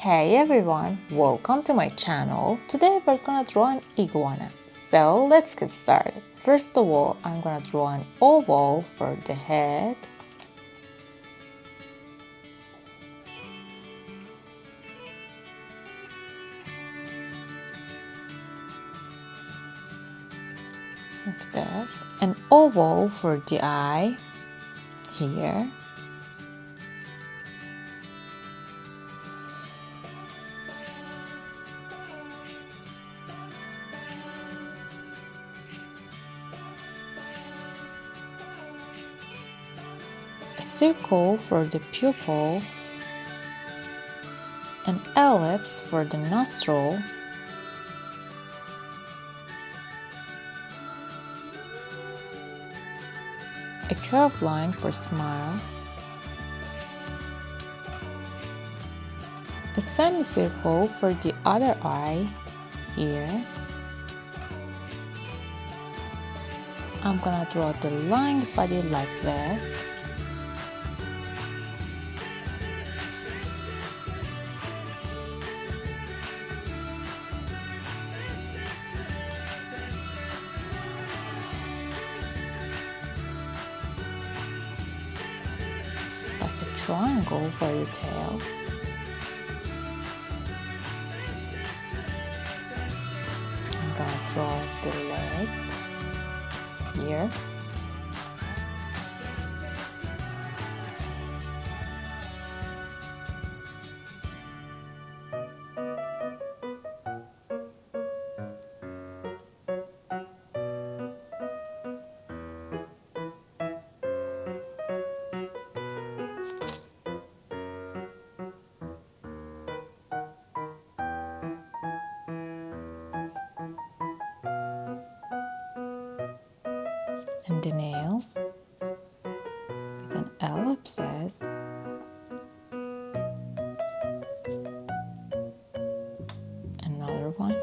Hey everyone, welcome to my channel. Today we're gonna draw an iguana. So let's get started. First of all, I'm gonna draw an oval for the head. Like this. An oval for the eye here. A circle for the pupil, an ellipse for the nostril, a curved line for smile, a semicircle for the other eye here. I'm gonna draw the lined body like this. Triangle for the tail. I'm gonna draw the legs here. And the nails with an ellipses. Another one.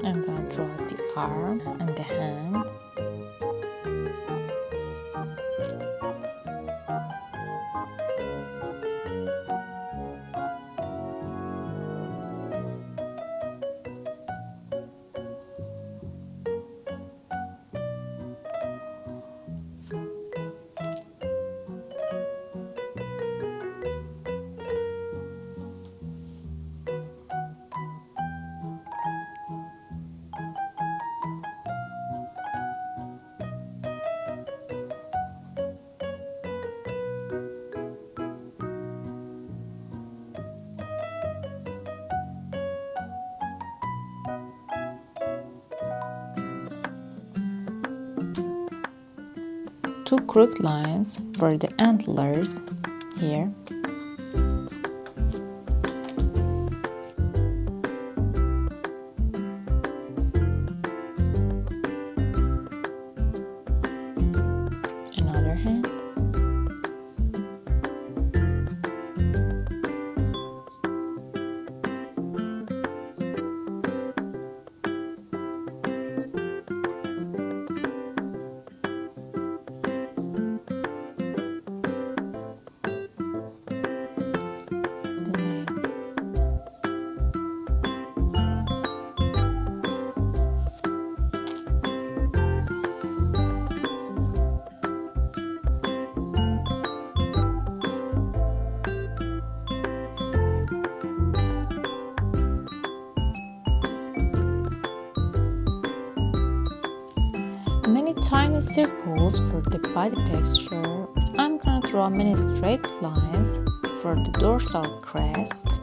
I'm gonna draw the arm and the hand. Two crooked lines for the antlers here. Another hand. Many tiny circles for the body texture. I'm gonna draw many straight lines for the dorsal crest.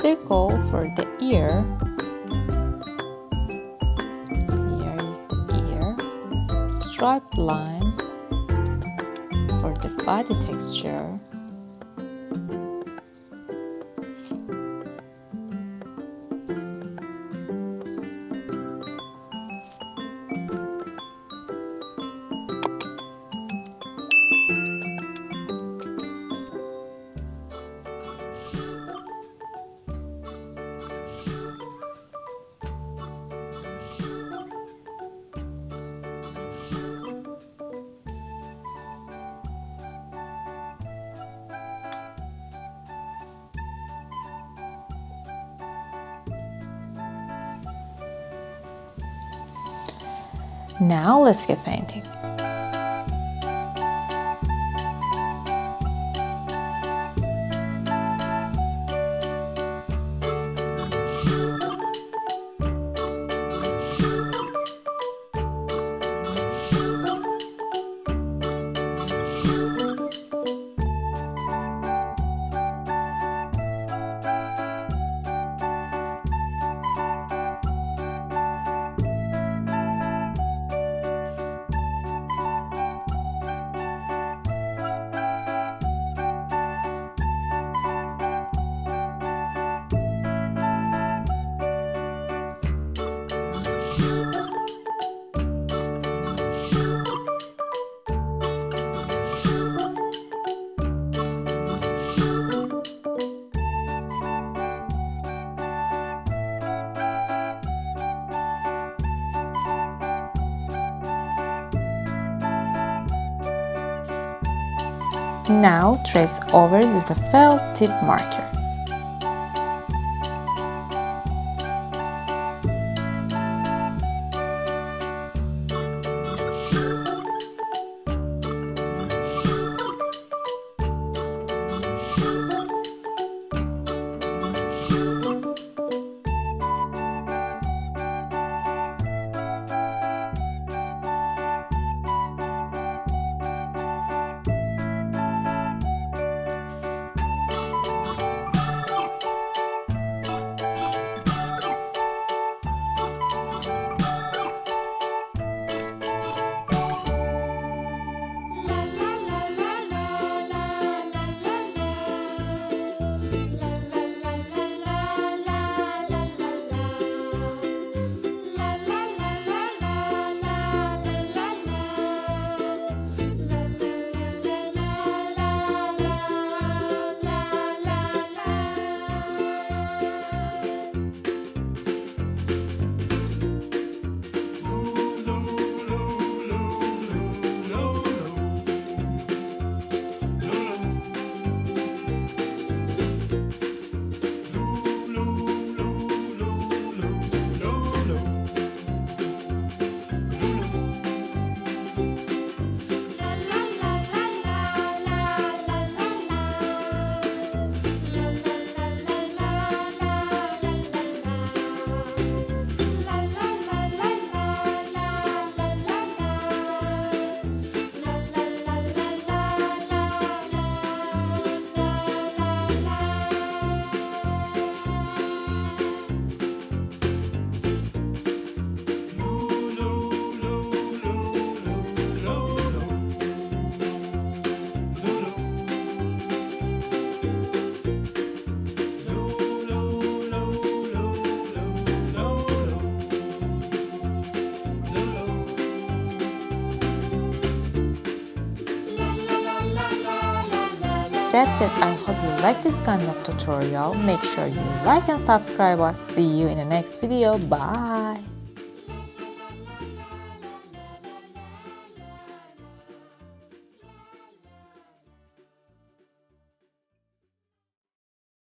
circle for the ear. Here is the ear. Striped lines for the body texture. Now let's get painting. Now trace over it with a felt tip marker. That's it. I hope you like this kind of tutorial. Make sure you like and subscribe us. See you in the next video. Bye.